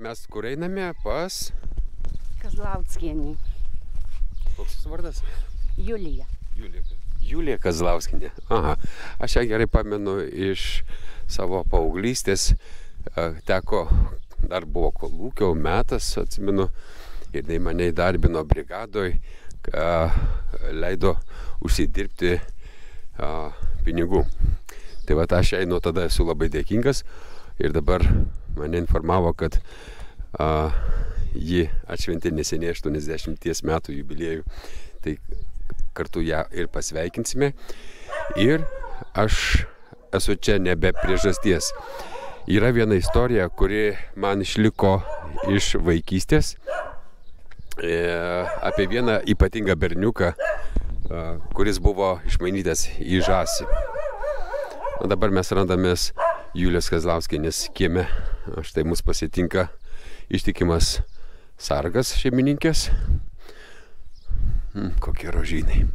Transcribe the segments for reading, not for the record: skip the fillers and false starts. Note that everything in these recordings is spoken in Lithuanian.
mes kur einame? Pas... Kazlauskienė. Koks jis vardas? Julija. Julija Kazlauskienė. Aha. Aš ją gerai pamenu iš savo paauglystės. Teko, dar buvo kolūkio metas, atsimenu, ir jinai mane įdarbino brigadoj, leido užsidirbti pinigų. Tai va, aš jai nuo tada esu labai dėkingas ir dabar mane informavo, kad ji atšventė neseniai 80 metų jubiliejų. Tai kartu ją ir pasveikinsime. Ir aš esu čia nebe priežasties. Yra viena istorija, kuri man išliko iš vaikystės. Apie vieną ypatingą berniuką, kuris buvo išmainytas į žąsį. O dabar mes randamės Julijos Kazlauskienės kieme. Štai mus pasitinka ištikimas sargas šeimininkės. Kokie rožynai.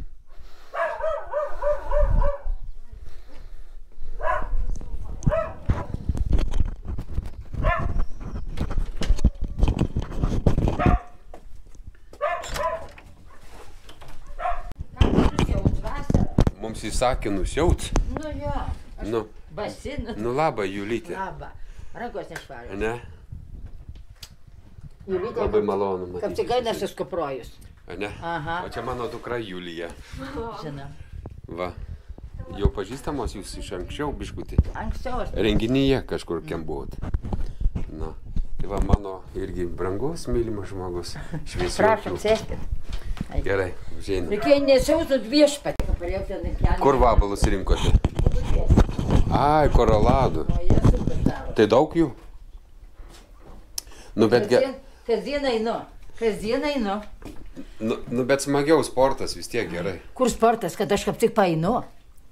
Mums įsakė nusiaut. Nu jo, aš basinu. Nu labą, Julytė. Labą. Rankos nešvarios. Ne? Julytė, Labai malonu matyti. kaip cigainas iškuprojus. Ne? Aha. O čia mano dukra Julija. Žinau. Va. Jau pažįstamos jūs iš anksčiau biškutį? Anksčiau aš. Renginyje kažkur kem buvot. Na. Tai va mano irgi brangus, mylimas žmogus. Prašom, sėskit. Gerai, užeina. Reikėjo nesiausut viešpatį. Kur vabalus rinkote? Ai, koroladų. Tai daug jų? Nu, bet... Kasdien einu. Kasdien einu. Nu, bet smagiau sportas vis tiek gerai. Kur sportas, kad aš kaip tik paeinu?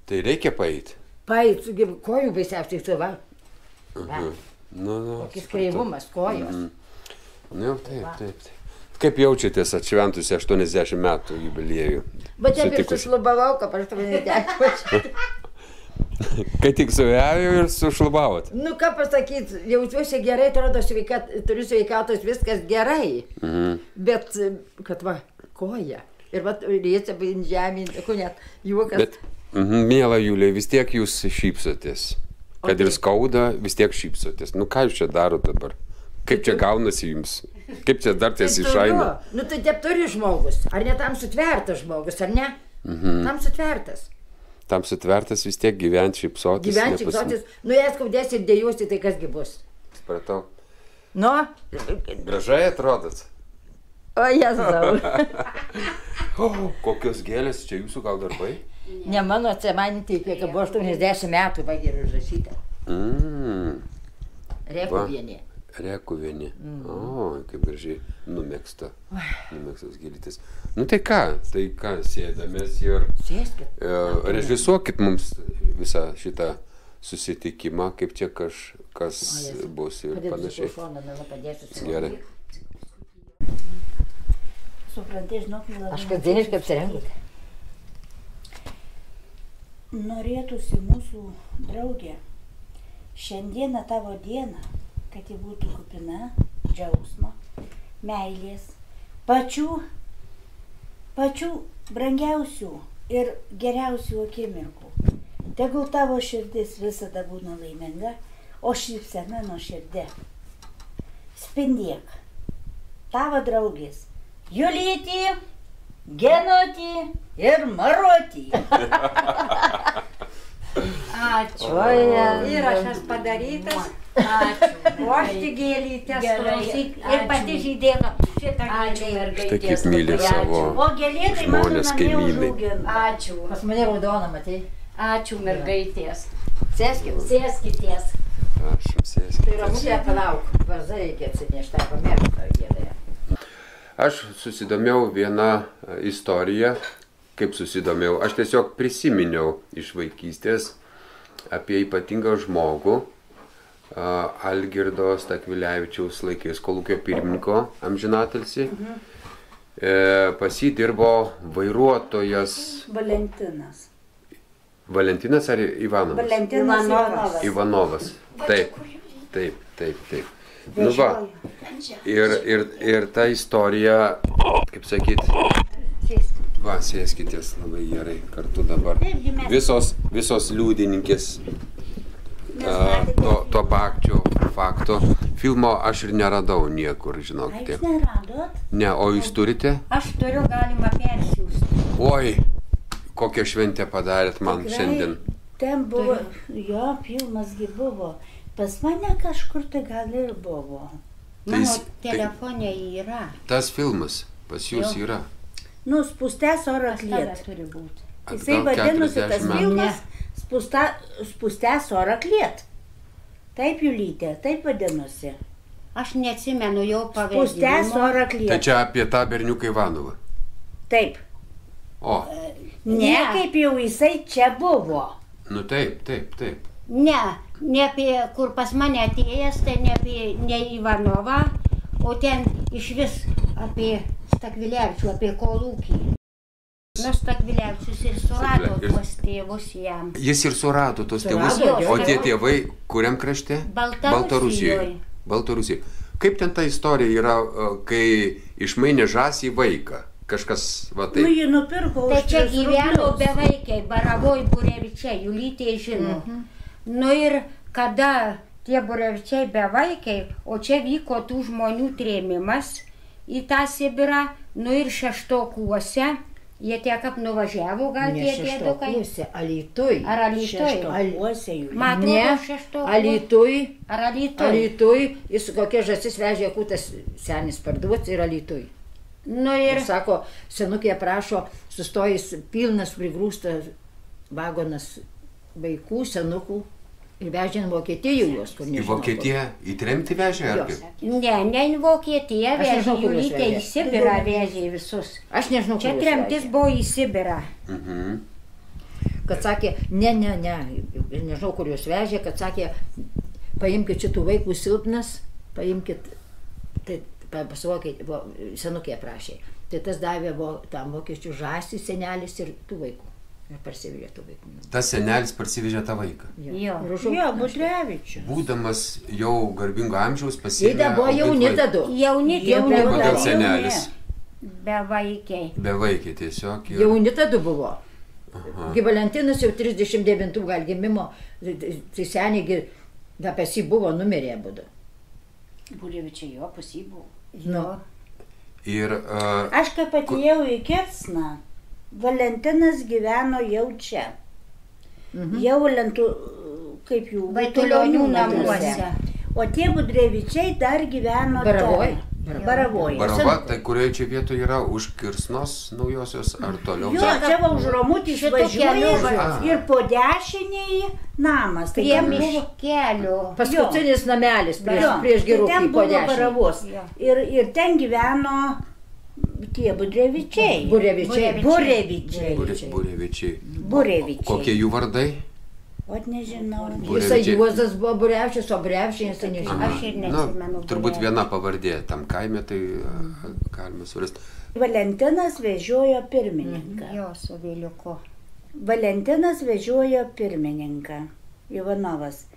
Tai reikia paeit. Paeit, kojų baisiausiai tu va. Nu. Kokis kreivumas kojos. Nu, taip. Kaip jaučiatės atšventusi 80 metų jubiliejų? Bet taip ir sušlubavau, kaip 80. Kai tik suėjau ir sušlubavot? Nu, ką pasakyt, jaučiuosi gerai, atrodo, turiu sveikatos, viskas gerai. Bet, kad va, koja. Ir va, rėcia žemė, net juokas. Bet, miela Julija, vis tiek jūs šypsotės. Kad ir skauda, vis tiek šypsotės. Nu, ką jūs čia darot dabar? Kaip čia gaunasi jums? Kaip čia dar ties išaina? Nu, tai taip turi žmogus. Ar ne tam sutvertas žmogus, ar ne? Tam sutvertas. Tam sutvertas vis tiek gyventi šypsotis. Gyventi šypsotis. Nu, jei skaudės ir dėjuosi, tai kasgi bus? Supratau. Nu? Gražai atrodot. O, Jėzau. Kokios gėlės, čia jūsų gal darbai? Ne mano, man teikė, kad buvo 80 metų, va, ir užrašyta. Rekuvienė. Rekuvienė. O, kaip gražiai numėgsta. Numėgstas gėlytis. Nu tai ką, sėdamės ir režisuokit mums visą šitą susitikimą, kaip čia kas bus ir panašiai. Gerai. Suprantai, žinok, aš kasdieniškai apsirengut. Norėtųsi mūsų draugė šiandieną tavo dieną, kad ji būtų kupina džiaugsmo, meilės, pačių brangiausių ir geriausių akimirkų. Tegul tavo širdis visada būna laiminga, o šypsena nuoširdi. Spindėk. Tavo draugės Julytė, Genutė ir Marutė. Ačiū. Įrašas padarytas. Ačiū. O aš tik gėlytės klausyk ir pati žydėka šitą gėlį. Štai kaip myli savo žmonės kaimynai. Ačiū. Pas mane raudona, matai. Ačiū, mergaitės. Sėskitės. Prašom, sėskitės. Tai Ramutė, palauk. Varzą reikia atsinešti, tą pamirštą gėlėje. Aš susidomėjau vieną istoriją. Kaip susidomėjau? Aš tiesiog prisiminiau iš vaikystės apie ypatingą žmogų, Algirdo Stakvilevičiaus laikais kolūkio pirmininko amžinatilsį. Pas jį dirbo vairuotojas Valentinas. Valentinas ar Ivanovas? Valentinas Ivanovas. Ivanovas. Taip. Nu va. Ir ta istorija, kaip sakyt, va, sėskitės labai gerai kartu dabar. Visos liudininkės to fakto. Filmo aš ir neradau niekur, žinokite. Jūs neradot? Ne, o jūs turite? Aš turiu, galima persiųsti. Oi, kokią šventę padarėt man šiandien. Ten buvo, jo, filmasgi buvo. Pas mane kažkur tai gal ir buvo. Mano telefonė yra. Tas filmas pas jūs yra. Nu, spustęs oro kliet. Turi būti. Jisai vadinosi tas filmas spustęs oro kliet. Taip, Julytė, taip vadinosi. Aš neatsimenu jau pavadinimo. Spustęs oro kliet. Tai čia apie tą berniuką Ivanovą. Taip. O. Ne, kaip jau jisai čia buvo. Nu taip. Ne apie, kur pas mane atėjęs, tai ne Ivanovą, o ten iš vis apie Stakvilevičių, apie kolūkį. Nu, Stakvilevičius ir surado tuos tėvus jam. Jis ir surado tuos tėvus, o tie tėvai kuriam krašte? Baltarusijoje. Baltarusijoje. Kaip ten ta istorija yra, kai išmainė žąsį vaiką? Kažkas va taip. Nu, jį nupirko už 3 rublius. Tai čia gyveno bevaikiai, Baravoj Burevičiai, Julytė žino. Nu ir kada tie Burevičiai bevaikiai, o čia vyko tų žmonių trėmimas į tą Sibirą, nu ir šeštokuose, jie tiek apnuvažiavo, gal tie dėdukai. Ne šeštokuose, Alytuj. Ar Alytuj? Šeštokuose jų. Ne, šeštokuose. Alytuj. Ar Alytuj? Alytuj, jis kokie žąsis vežė, kutas senis parduoti ir Alytuj. Nu ir sako, senukė prašo, sustojus pilnas prigrūstas vagonas vaikų, senukų ir vežė į Vokietiją juos, kur nežinau. Į Vokietiją į tremtį vežė, ar kaip? Ne į Vokietiją vežė, Julytė į Sibirą vežė visus. Aš nežinau, kur čia tremtis buvo į Sibirą. Kad sakė, ne, nežinau, kur juos vežė, kad sakė, paimkit šitų vaikų silpnas, paimkit, tai senukė prašė. Tai tas davė tam vokiečių žąsį senelis ir tų vaikų. Ir parsivežė tų vaikų. Tas senelis parsivežė tą vaiką? Jo, Budrevičius. Būdamas jau garbingo amžiaus pasiėmė. Jie buvo jauni tada. Kodėl senelis? Bevaikiai. Bevaikiai tiesiog. Jauni tada buvo. Gi Valentinas jau 39 gal gimimo, tai seniai, da pas jį buvo, numirė būdu. Burevičiai jo, pas jį buvo. Nu. Ir... Aš kaip atėjau į Kersną, Valentinas gyveno jau čia. Jau kaip jų, Vaitulionių namuose. O tie Budrevičiai dar gyveno Baravoj. Barava, tai kurioje čia vietoje yra už Kirsnos naujosios ar toliau? Jo, čia va už Romutį važiuoja ir po dešinėje namas. Prie miškelio. Paskutinis namelis prieš Girukį ten po buvo Baravos. Ir ten gyveno tie Budrevičiai. Burevičiai. Kokie jų vardai? O nežinau. Jisai Juozas buvo Burevičius, o Burevičiai jisai nežinau. Aš ir neatsimenu. Turbūt viena pavardė tam kaime, tai galima surasti. Valentinas vežiojo pirmininką. Jo, su Vėliuku. Valentinas vežiojo pirmininką, Ivanovas.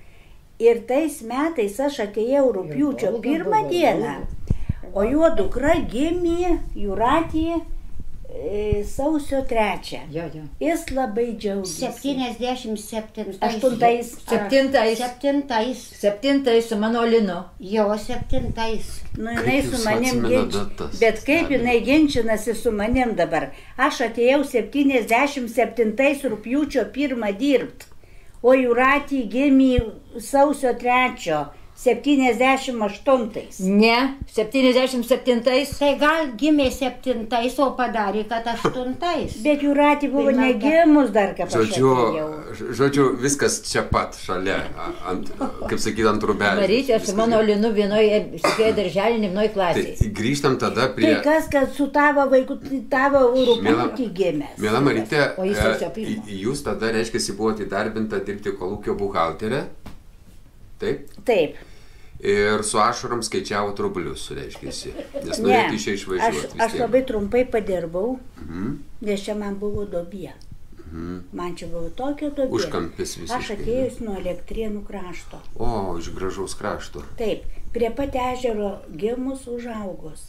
Ir tais metais aš atėjau rugpjūčio 1 dieną, o jo dukra gimė Jūratė sausio 3. Jis labai džiaugiasi. 77. 7 su mano Linu. Jo, 7. Nu, jinai su manim ginčinasi. Bet kaip jinai ginčinasi su manim dabar? Aš atėjau 77 rugpjūčio 1 dirbt, o Jūratė gimė sausio 3. 78. Ne, 77. Tai gal gimė 7, o padarė, kad 8. Bet Jūratė buvo negimus dar, kaip aš atėjau. Žodžiu, viskas čia pat šalia, kaip sakyti, ant rūbelės. Marytė su mano Linu vienoje darželį, vienoje klasėje. Tai grįžtam tada prie... Tai kas, kad su tavo vaiku, tavo rūputį gimęs. Miela Marytė, jūs tada, reiškia, buvote įdarbinta dirbti kolūkio buhalterę? Taip? Taip. Ir su ašarom skaičiavot rublius, reiškiasi, nes norėtų iš čia išvažiuoti. Aš labai trumpai padirbau, nes čia man buvo dobė. Man čia buvo tokia dobė. Užkampis visiškai. Aš atėjus nuo Elektrėnų krašto. O, iš gražaus krašto. Taip, prie pat ežero gimus užaugus.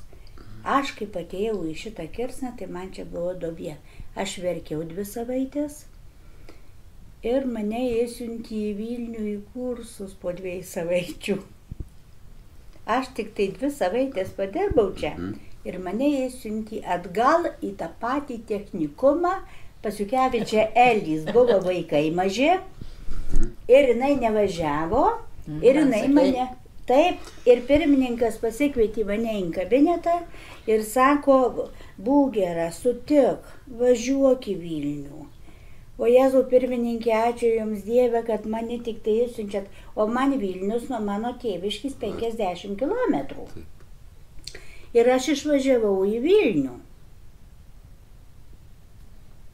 Aš kaip atėjau į šitą kirsną, tai man čia buvo duobė. Aš verkiau 2 savaitės ir mane įsiuntė į Vilnių į kursus po 2 savaičių. Aš tik tai 2 savaitės padirbau čia ir mane įsiuntė atgal į tą patį technikumą. Pasiukevičia Elys buvo vaikai maži ir jinai nevažiavo ir jinai mane... Taip, ir pirmininkas pasikvietė mane į kabinetą ir sako, būk gera, sutik, važiuok į Vilnių. O Jėzau pirmininkė, ačiū Jums Dieve, kad mane tik tai įsiunčiat, o man Vilnius nuo mano tėviškis 50 kilometrų. Ir aš išvažiavau į Vilnių.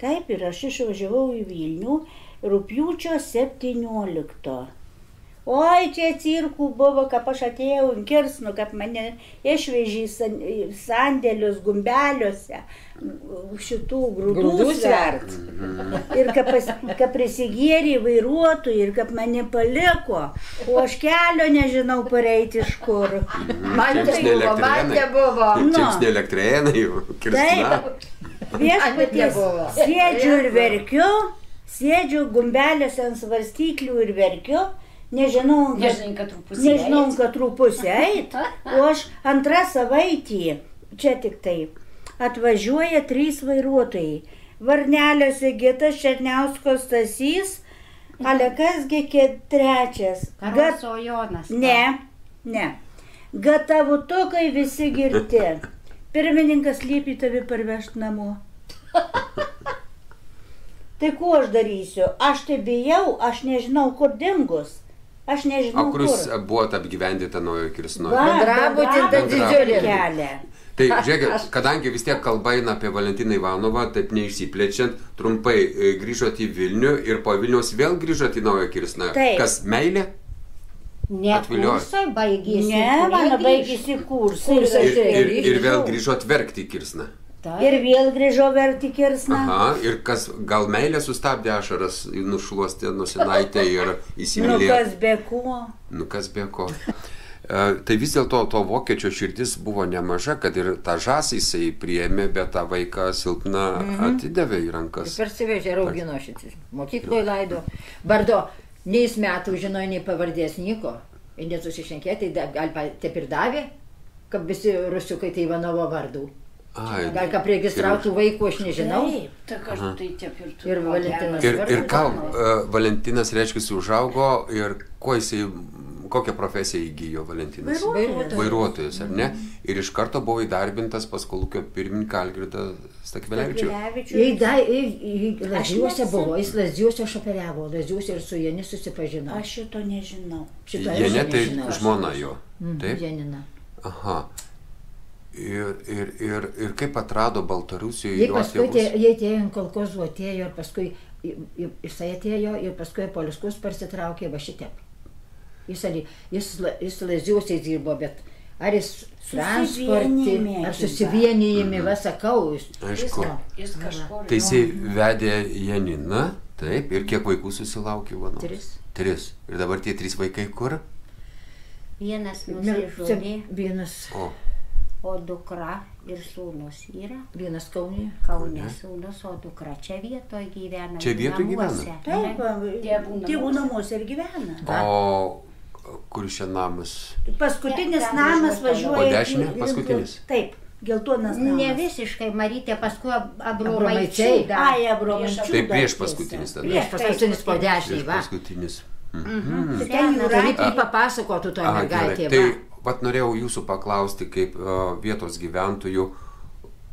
Taip, ir aš išvažiavau į Vilnių rugpjūčio 17. Oi, čia cirkų buvo, kaip aš atėjau į kirsnų, kad mane išvežė į sandėlius gumbeliuose šitų grūdų svert. Ir kad prisigėrė vairuotojai ir kad mane paliko, o aš kelio nežinau pareiti iš kur. Man buvo. Čia ne elektrėnai, kirsna. Viešpaties, sėdžiu ir verkiu, sėdžiu gumbeliuose ant svarstyklių ir verkiu. Nežinau, kad trupusį eit, o aš 2 savaitį, čia tik taip, atvažiuoja 3 vairuotojai. Varneliuose Gitas Černiauskos Stasys, Alekasgi 3. Karoso Jonas. Ne. Gatavutukai visi girti. Pirmininkas liepė tave parvežti namo. Tai ko aš darysiu? Aš tai bijau, aš nežinau, kur dingus. Aš nežinau, kur. O kur jūs buvot apgyvendinta Naujojo Kirsnoje? Bendrabutinta didžiulė kelią. Tai žiūrėkit, kadangi vis tiek kalba eina apie Valentiną Ivanovą, taip neišsiplečiant, trumpai grįžot į Vilnių ir po Vilniaus vėl grįžot į Naujojo Kirsną. Kas, meilė? Ne, kursai baigėsi. Ne, mano baigėsi kursai. Ir vėl grįžot verkti į Kirsną. Ir vėl grįžo verti Kirsną. Aha, ir kas, gal meilė sustabdė ašaras, nušluostė nosinaitę ir įsimylėjo. Nu kas be ko. Tai vis dėlto to vokiečio širdis buvo nemaža, kad ir tą žąsą jisai priėmė, bet tą vaiką silpną atidavė į rankas. Persivežė ir augino šitis. Mokykloje laido. Bardo, nei jis metų žinojo, nei pavardės nieko. Ir nesusišnekėti, gal taip ir davė, kad visi rusiukai tai Ivanovo vardų. Gal ką priregistrautų vaikų, aš nežinau. Ir Valentinas. Ir ką Valentinas reiškia užaugo ir kokią profesiją įgijo Valentinas? Vairuotojas, ar ne? Ir iš karto buvo įdarbintas pas kolūkio pirmininką Algirdą Stakvilevičių. Lazdijuose buvo, jis Lazdijuose šoperiavo, Lazdijuose ir su Jani susipažino. Aš šito nežinau. Janė tai žmona jo. Taip? Janina. Aha. Ir kaip atrado Baltarusijoje jos tėvus? Jie atėjo į kolkozų, atėjo ir paskui jisai atėjo ir paskui Poliškus parsitraukė va šitep. Jis Lazdijuose dirbo, bet ar jis transportį, ar susivienijimi, va sakau. Aišku. Tai jisai vedė Janiną, taip, ir kiek vaikų susilaukė Ivanovas? 3. Ir dabar tie 3 vaikai kur? Vienas nusižudė. O dukra ir sūnus yra. Vienas Kaune. Kaune sūnus, o dukra čia vietoje gyvena. Čia vietoje gyvena? Taip, tėvų namuose ir gyvena. O kur čia namas? Paskutinis namas važiuoja. O dešinė paskutinis? Taip, geltonas namas. Ne visiškai, Marytė, paskui Abromaičiai. Ai, Abromaičių. Tai prieš paskutinis tada. Prieš paskutinis po dešinį, va. Paskutinis. Tai papasakotų to mergaitė, va. Vat norėjau jūsų paklausti, kaip vietos gyventojų,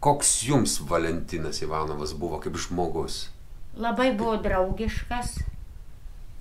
koks jums Valentinas Ivanovas buvo kaip žmogus? Labai buvo draugiškas,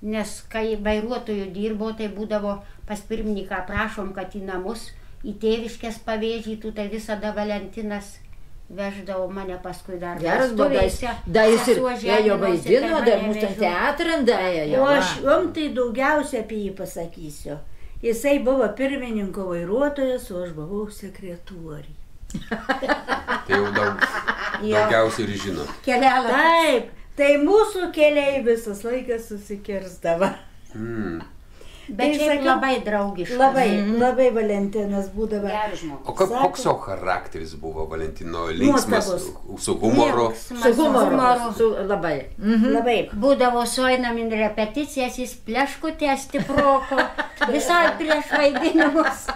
nes kai vairuotojų dirbo, tai būdavo pas pirmininką prašom, kad į namus, į tėviškės pavėžytų, tai visada Valentinas veždavo mane paskui dar. Geras buvo, da jis ir ėjo vaidino, dar mūsų teatrą daėjo. O aš jums tai daugiausia apie jį pasakysiu. Jisai buvo pirmininko vairuotojas, o aš buvau sekretorė. Tai jau daugiausiai ir žino. Taip, tai mūsų keliai visas laikas susikirsdavo. Bet šiaip labai draugiškas. Labai Valentinas būdavo. O koks jo charakteris buvo Valentino? Linksmas, su humoru? Su humoru. Labai. Labai. Būdavo sueinam į repeticijas, jis pleškutė stiproko, visai prieš vaidinimus.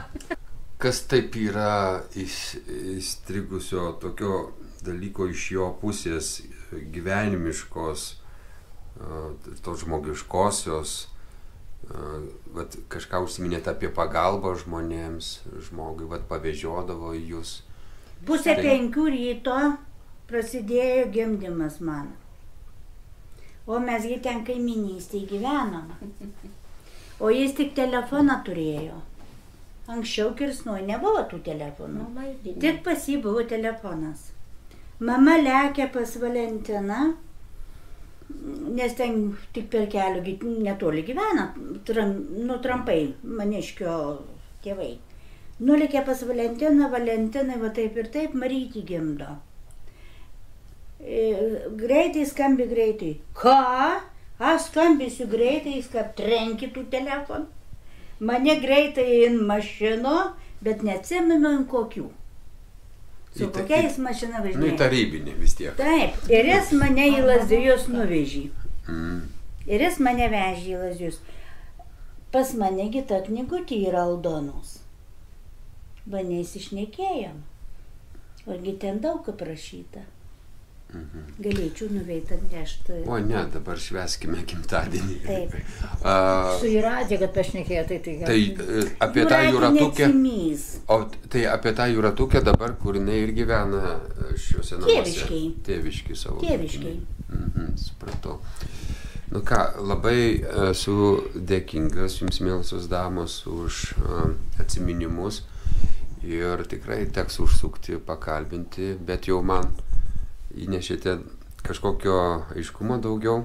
Kas taip yra įstrigusio tokio dalyko iš jo pusės gyvenimiškos, tos žmogiškosios, vat, kažką užsiminėte apie pagalbą žmonėms, žmogui, vat, pavežiodavo į jūs. 4:30 ryto prasidėjo gimdymas mano. O mesgi ten kaiminystėje gyvenom. O jis tik telefoną turėjo. Anksčiau Kirsnoj nebuvo tų telefonų. Tik pas jį buvo telefonas. Mama lekia pas Valentiną, nes ten tik per kelių netoli gyvena, Trampai, Maniškio tėvai. Nulėkė pas Valentiną, Valentinai va taip ir taip, Marytį gimdo. Greitai skambi greitai. Ką? Aš skambisiu greitai, jis kaip trenkitų telefoną. Mane greitai in mašino, bet neatsimenu in kokių. Su kokiais mašina važinėjo. Nu, į tarybinį vis tiek. Taip, ir jis mane į Lazdijus nuvežė. Ir jis mane vežė į Lazdijus. Pas manegi ta knygutė yra Aldonos. Va neįsišnekėjom. Orgi ten daug aprašyta. Galėčiau nuveiti atnešti. O ne, dabar švęskime gimtadienį. Taip. Su Jūratė, kad pašnekėjo, tai Tai apie tą Jūratukę. Tai apie tą Jūratukę dabar, kur jinai ir gyvena šiuose namuose. Tėviškiai savo. Tėviškiai. Supratau. Nu ką, labai esu dėkingas jums, mielosios damos, už atsiminimus. Ir tikrai teks užsukti, pakalbinti, bet jau man įnešėte kažkokio aiškumo daugiau,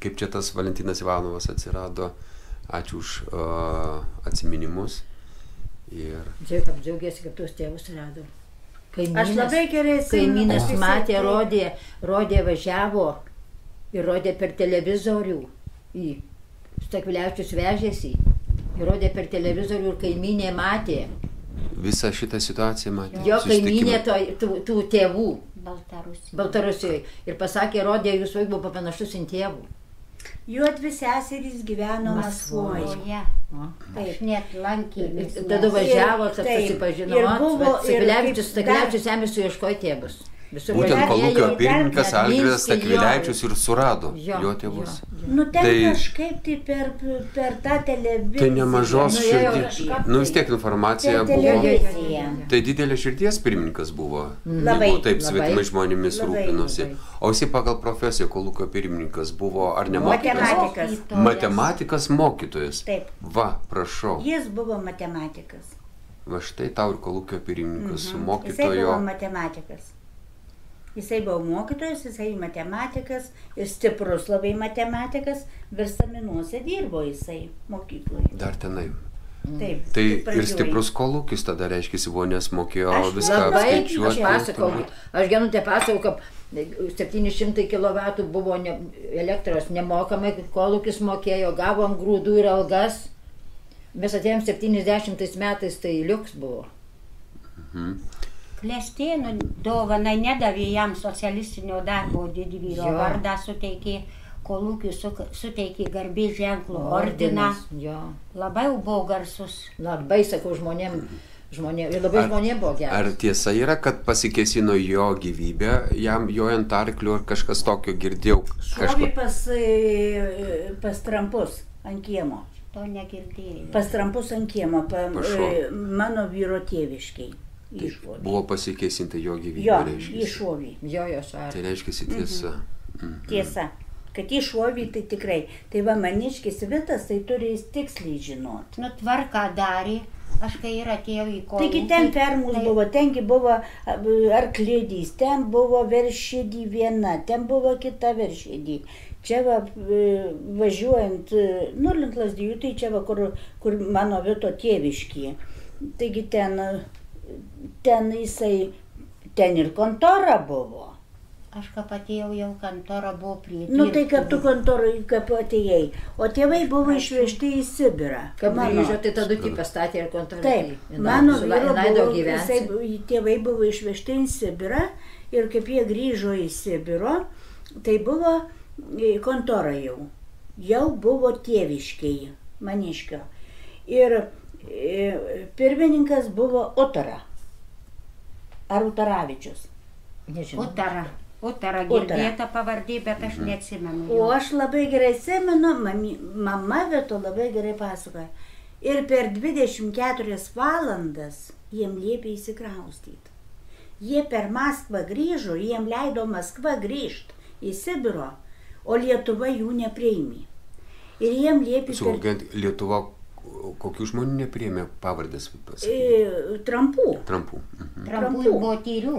kaip čia tas Valentinas Ivanovas atsirado. Ačiū už atsiminimus. Džiaugiasi, kad tuos tėvus rado. Aš labai gerai kaimynas matė, rodė, važiavo ir rodė per televizorių. Stakvilevičius vežėsi ir rodė per televizorių ir kaimynė matė. Visą šitą situaciją matė? Jo kaimynė tų tėvų. Baltarusijoje. Ir pasakė, rodė, jūs vaikų buvo panašus į tėvų. Jų dvi seserys gyveno Maskvoje. Aš net lankėmės. Tada važiavo, susipažino. Stakvilevičius ėmėsi suieškojo tėvus. Būtent kolūkio pirmininkas Algirdas Stakvilevičius ir surado jo tėvus. Nu ten kažkaip tai per tą televiziją. Tai nemažos širdies. Nu vis tiek informacija buvo. Tai didelė širdies pirmininkas buvo. Taip svetimai žmonėmis rūpinosi. O jisai pagal profesiją kolūkio pirmininkas buvo ar ne mokytojas? Matematikas mokytojas. Taip. Va, prašau. Jis buvo matematikas. Va štai tau ir kolūkio pirmininkas su mokytojo. Jisai buvo matematikas. Jisai buvo mokytojas, jisai matematikas ir stiprus labai matematikas, Verstaminuose dirbo jisai mokykloje. Dar tenai. Taip. Tai ir stiprus kolūkis tada reiškia, buvo, nes mokėjo viską apskaičiuoti. Aš Genutė pasakau, kad 700 kW buvo elektros nemokamai, kolūkis mokėjo, gavom grūdų ir algas. Mes atėjom 70 metais, tai liuks buvo. Klestėnų dovanai nedavė jam socialistinio darbo didvyrio vardą, suteikė kolūkiui, suteikė garbės ženklų ordiną. Labai buvo garsus. Labai, sakau, žmonėm, ir labai žmonėm buvo geras. Ar tiesa yra, kad pasikėsino jo gyvybę, jam jojant arkliu ar kažkas tokio girdėjau? Šovė pas Trampus ant kiemo. To negirdėjau. Pas Trampus ant kiemo, mano vyro tėviškiai. Iššovė. Buvo pasikėsinta jo gyvybė, reiškia. Jo, iššovė. Tai reiškia tiesa. Tiesa. Kad iššovė, tai tikrai. Tai va Maniškis Vitas, tai turi jis tiksliai žinot. Nu, tvarką darė. Aš kai ir atėjau į kolūkį. Taigi ten fermus buvo, tengi buvo arklidys, ten buvo veršidį viena, ten buvo kita veršidį. Čia va, važiuojant, link Lazdijų, tai čia va, kur mano Vito tėviškė. Taigi ten jisai, ten ir kontora buvo. Aš kaip atėjau jau kontora buvo prie. Nu tai kaip tu kontorai kaip atėjai. O tėvai buvo išvežti į Sibirą. Kaip grįžo, tai tada tu pastatė ir kontorą. Taip, mano vyro tėvai buvo išvežti į Sibirą ir kaip jie grįžo į Sibiro, tai buvo kontora jau. Jau buvo tėviškiai, Maniškio. Ir pirmininkas buvo Otara. Ar Utaravičius? Nežinau. Otara girdėta pavardė, bet aš neatsimenu. O aš labai gerai atsimenu, mama Vieto labai gerai pasakoja. Ir per 24 valandas jiem liepė įsikraustyti. Jie per Maskvą grįžo, jiem leido Maskvą grįžti į Sibiro, o Lietuva jų nepriėmė. Ir jiem liepė... Lietuva kokių žmonių nepriėmė pavardės? Trampų. Trampų ir Botyrių.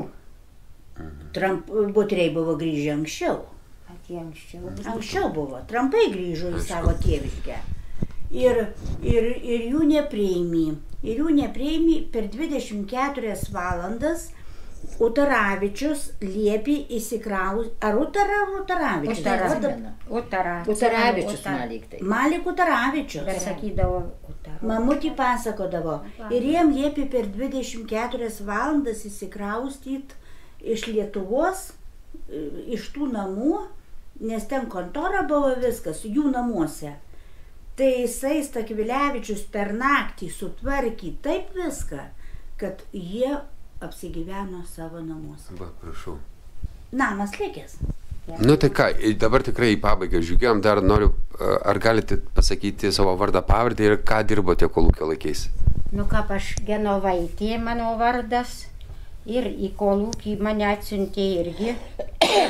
Botyriai buvo grįžę anksčiau. Anksčiau buvo. Trampai grįžo į savo tėviškę. Ir jų nepriėmė. Ir jų nepriėmė per 24 valandas. Utaravičius liepė įsikraustyti. Ar Utaravičius? Utaravičius Maliktai. Malik Utaravičius. Bet sakydavo Utara. Mamutį pasakodavo. Ir jiem liepė per 24 valandas įsikraustyti iš Lietuvos, iš tų namų, nes ten kontora buvo viskas, jų namuose. Tai jisai Stakvilevičius per naktį sutvarkė taip viską, kad jie apsigyveno savo namuose. Va, prašau. Namas likęs. Nu tai ką, dabar tikrai į pabaigą žiūrėjom, dar noriu, ar galite pasakyti savo vardą, pavardę ir ką dirbote kolūkio laikais? Nu kaip aš Genovaitė, mano vardas, ir į kolūkį mane atsiuntė irgi,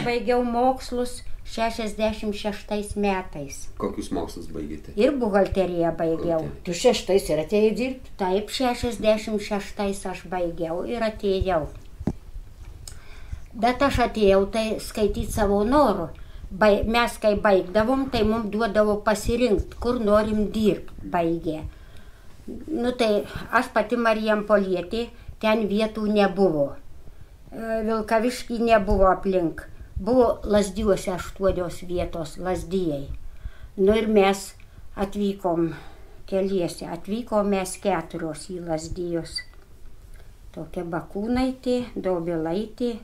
baigiau mokslus 66 metais. Kokius mokslus baigėte? Ir buhalteriją baigiau. Tu 6 ir atėjai dirbti? Taip, 66 aš baigiau ir atėjau. Bet aš atėjau tai skaityti savo norų. Mes kai baigdavom, tai mums duodavo pasirinkti, kur norim dirbti, baigė. Nu tai aš pati Marijampolietė, ten vietų nebuvo. Vilkavišky nebuvo aplink. Buvo Lazdijuose 8 vietos, Lazdijai. Nu ir mes atvykom keliese. Atvykom mes 4 į Lazdijus. Tokia Bakūnaitė, Dobilaitė,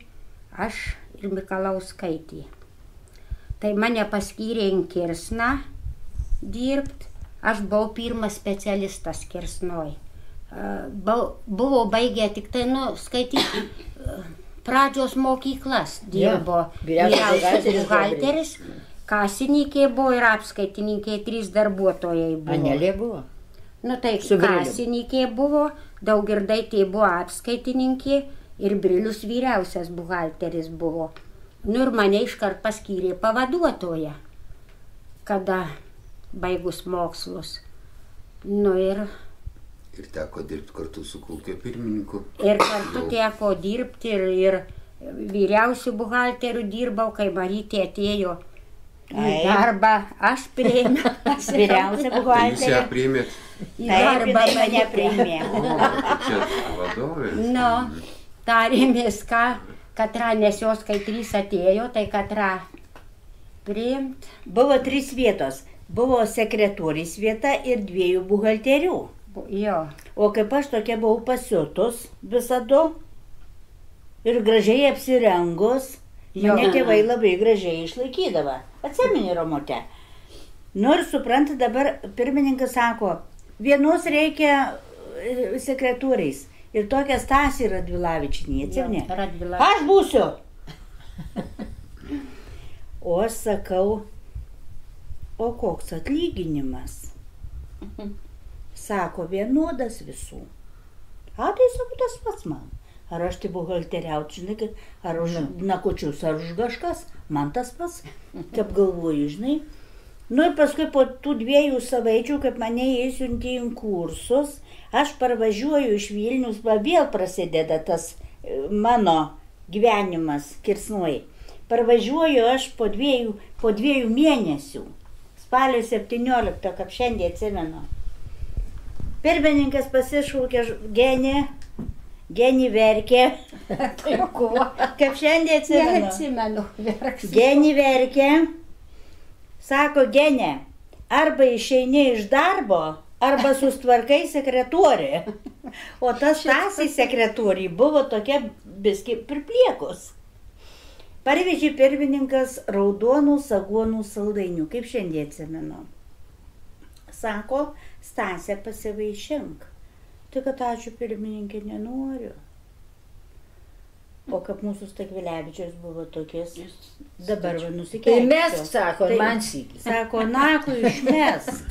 aš ir Mikalauskaitė. Tai mane paskyrė į Kirsną dirbti. Aš buvau pirmas specialistas Kirsnoj. Buvo baigę tik tai, skaityti pradžios mokyklas. Dirbo vyriausias buhalteris, kasininkė buvo ir apskaitininkė, 3 darbuotojai buvo. Anelė buvo? Nu tai kasininkė buvo, Daugirdaitė buvo apskaitininkė ir Brilius vyriausias buhalteris buvo. Nu ir mane iškart paskyrė pavaduotoja, kada baigus mokslus. Nu ir teko dirbti kartu su kolūkio pirmininku. Ir kartu teko dirbti ir vyriausių buhalterių dirbau, kai Marytė atėjo į darbą. Aš priėmiau vyriausią buhalterį. Tai jūs ją priėmėt? Į darbą mane priėmė. Čia vadovė. Nu, tarėmės, Katra, nes jos kai 3 atėjo, tai Katra priimt. Buvo 3 vietos. Buvo sekretorės vieta ir 2 buhalterių. Jo. O kaip aš tokia buvau pasiutus visada ir gražiai apsirengus, mane tėvai labai gražiai išlaikydavo. Atsimeni, Romute. Nu ir suprantu, dabar pirmininkas sako, vienos reikia sekretorės. Ir tokia Stasė Radvilavičinė, atsimeni? Aš būsiu. O aš sakau, o koks atlyginimas? Sako, vienodas visų. Tai sako, tas pats man. Ar aš tai buhalteriauti, žinai, ar už nakučius, ar už kažkas, man tas pats, kaip galvoju, žinai. Nu ir paskui po tų 2 savaičių, kaip mane įsiuntė į kursus, aš parvažiuoju iš Vilnius, vėl prasideda tas mano gyvenimas Kirsnoj. Parvažiuoju aš po 2 mėnesių, spalio 17, kaip šiandien atsimenu. Pirmininkas pasišaukė Genį Geni verkė. Tai ko? Kaip šiandien atsimenu. Neatsimenu. Geni verkė. Sako, Genė, arba išeini iš darbo, arba sustvarkai sekretorį. O tas Stasys sekretorį buvo tokia biski pripliekus. Parvežė pirmininkas raudonų saguonų saldainių, kaip šiandien atsimenu. Sako, Stasė pasivaišink. Tai kad ačiū pirmininkė, nenoriu. O kaip mūsų Stakvilevičius buvo tokias, dabar va nusikėlė. Tai mesk, sako, tai, man sykį. Sako, naku išmesk.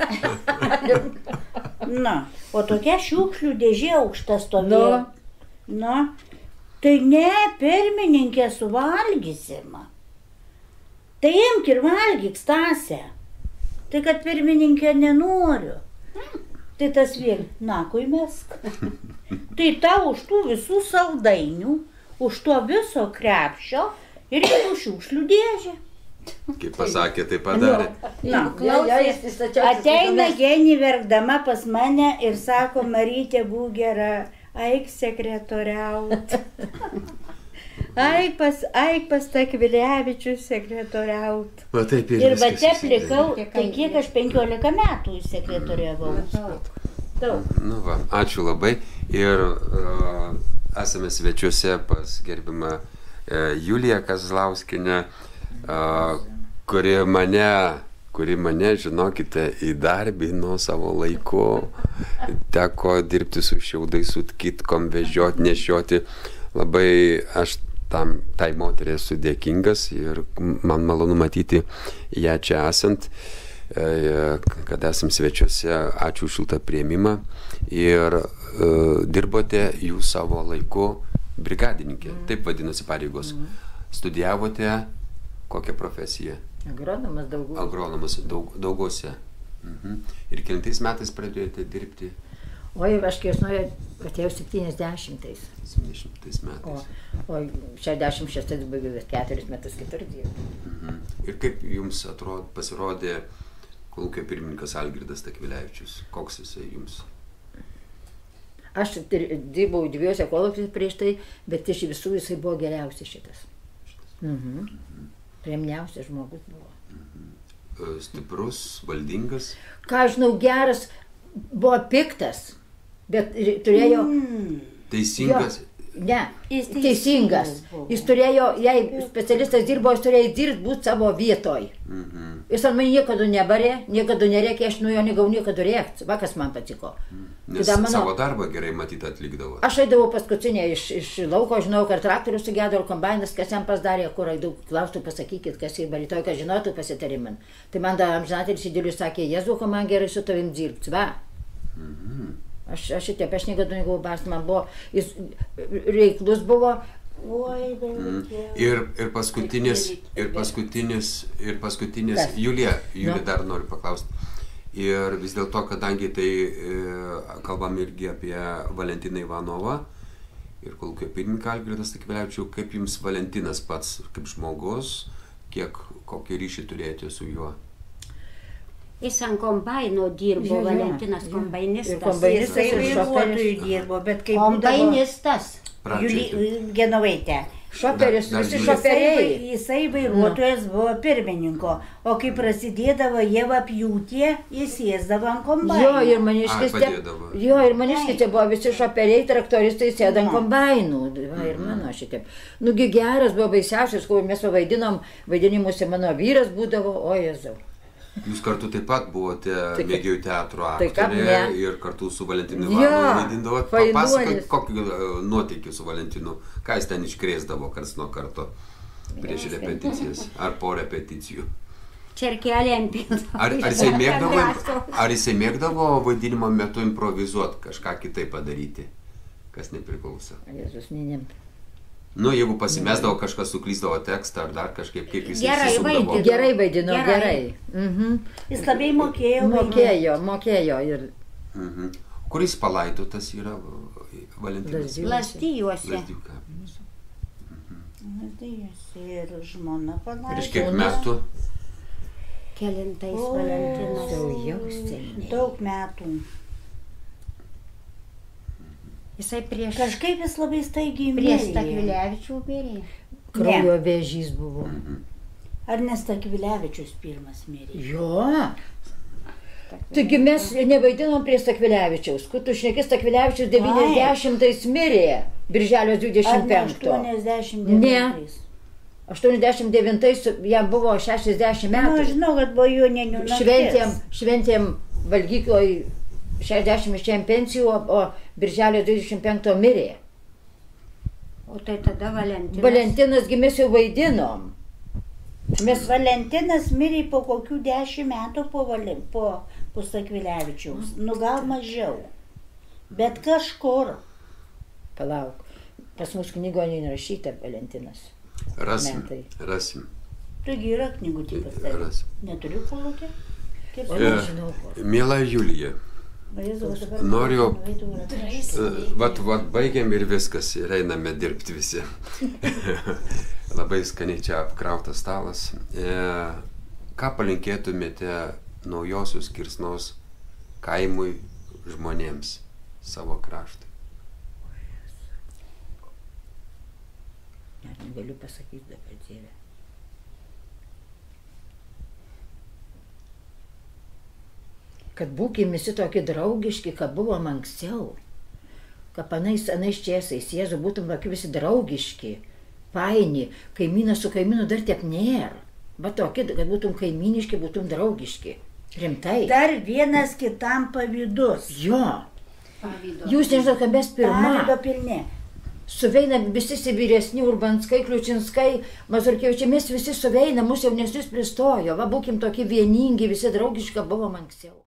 Na, o tokia šiukšlių dėžė aukšta stovėjo. Na, tai ne, pirmininkė, suvalgysim. Tai imk ir valgyk, Stasė. Tai kad pirmininkė nenoriu. Tai tas vėl, naku įmesk. Tai tau už tų visų saldainių, už to viso krepšio ir jau šiukšlių dėžę. Kaip pasakė, tai padarė. Na, ateina Genė verkdama pas mane ir sako, Marytė, būk gera, eik sekretoriaut. Eik pas Stakvilevičius sekretoriaut. Va taip ir va viskas čia plikau, tai kiek aš 15 metų sekretoriavau. Daug. Nu va, ačiū labai. Ir esame svečiuose pas gerbimą Juliją Kazlauskienę, kuri mane, žinokite, įdarbino savo laiku. Teko dirbti su šiaudais, su kitkom, vežioti, nešioti. Labai aš tai moteriai esu dėkingas ir man malonu matyti ją čia esant, kad esam svečiuose. Ačiū šiltą priėmimą. Ir dirbote jūs savo laiku brigadininkė, taip vadinosi pareigos. Studijavote kokią profesiją? Agronomas Daugose. Agronomas Daugose. Ir kelintais metais pradėjote dirbti? Oi, aš kai aš noriu, atėjau 70-ais. 70 metais. O 66-ais baigiau 4 metus kitur dirbti. Ir kaip jums pasirodė kolūkio pirmininkas Algirdas Stakvilevičius? Koks jisai jums? Aš dirbau 2 kolūkiuose prieš tai, bet iš visų jisai buvo geriausias šitas. Priimniausias žmogus buvo. Stiprus, valdingas? Ką žinau, geras, buvo piktas, bet turėjo... Teisingas? Ne, teisingas. Jis turėjo, jei specialistas dirbo, jis turėjo dirbti, būti savo vietoj. Jis ant mane niekada nebarė, niekada nereikė, aš nuo jo negau niekada rėkti. Va, kas man patiko. Nes savo darbą gerai matyti atlikdavo. Aš eidavau paskutinė iš lauko, žinau, kad traktorius sugedo, ar kombainas, kas jam pasdarė, kur daug klaustų, pasakykit, kas ir rytoj, kad žinotų, pasitarė man. Tai man dar amžinatelis Idilius sakė, Jėzau, ko man gerai su tavim dirbti, va. Aš šitaip, aš niekada negavau bars, man buvo, jis reiklus buvo. Ir paskutinis, Julija dar noriu paklausti. Ir vis dėlto, kadangi tai kalbam irgi apie Valentiną Ivanovą ir kolūkio pirmininką Algirdą Stakvilevičių, kaip jums Valentinas pats kaip žmogus, kokį ryšį turėjote su juo? Jis ant kombaino dirbo, Valentinas kombainistas. Jisai vairuotojų dirbo, bet kaip kombainistas. Genovaitė. Šoferis, visi šoferiai. Jisai vairuotojas buvo pirmininko, o kai prasidėdavo javapjūtė, jis sėsdavo ant kombaino. Jo, ir maniškite buvo visi šoferiai, traktoristai sėda ant kombainų. Ir mano šitaip. Nugi geras buvo baisiausias, kur mes vaidinimuose mano vyras būdavo, o Jėzau. Jūs kartu taip pat buvote mėgėjų teatro aktorė ir kartu su Valentinu Ivanovu vaidindavot. Papasakot, kokį nuotykį su Valentinu, ką jis ten iškrėsdavo karts nuo karto prieš repeticijas ar po repeticijų. Čerkelėm pildavo. Ar jisai mėgdavo vaidinimo metu improvizuoti, kažką kitaip padaryti, kas nepriklauso? Jėzus, nenem. Nu, jeigu pasimesdavo kažkas, suklysdavo tekstą ar dar kažkaip, kaip jis įsisukdavo. Gerai vaidino, gerai. Jis labai mokėjo. Mokėjo. Kur jis palaidotas yra Valentinas? Lazdijuose. Lazdijuose ir žmona palaidota. Prieš kiek metų? Kelintais Valentinas. Daug metų. Jisai prieš Kažkaip jis labai staigiai mirė. Stakvilevičių mirė. Kraujo vėžys buvo. Ar ne Stakvilevičius pirmas mirė? Jo. Taigi mes nevaidinom prie Stakvilevičiaus. Kur tu šneki, Stakvilevičius 90-ais mirė. Birželio 25. Ar ne 89? Ne. 89-ais jam buvo 60 metų. Nu, žinau, kad buvo Joninių naktis. Šventėm valgykloj 60 išėjom pensijų, o birželio 25 mirė. O tai tada Valentinas. Valentinas mes jau vaidinom. Valentinas mirė po kokių 10 metų po Stakvilevičiaus. Nu gal mažiau. Bet kažkur. Palauk. Pas mus knygoje nerašyta Valentinas. Rasim. Metai. Rasim. Taigi yra knygų tipas. Rasim. Neturiu kolokė? Miela Julija, noriu, vat baigiam ir viskas, ir einame dirbti visi. Labai skaniai čia apkrautas stalas. Ką palinkėtumėte naujosios Kirsnos kaimui žmonėms savo kraštui? Net negaliu pasakyti dabar, Dieve. Kad būkim visi tokie draugiški, kad buvom anksčiau. Kad anais čiasais, Jėzu, būtum tokie visi draugiški, paini, kaimynas su kaimynu dar tiek nėra. Bet tokie, kad būtum kaimyniški, būtum draugiški. Rimtai. Dar vienas kitam pavydus. Jo. Jūs nežinot, kad mes pirma. Pavydo pilni. Suveina visi vyresni Urbanskai, Kliučinskai, Mazurkevičiai, mes visi suveina, mūsų jaunesnius pristojo. Va, būkim tokie vieningi, visi draugiški, buvom anksčiau.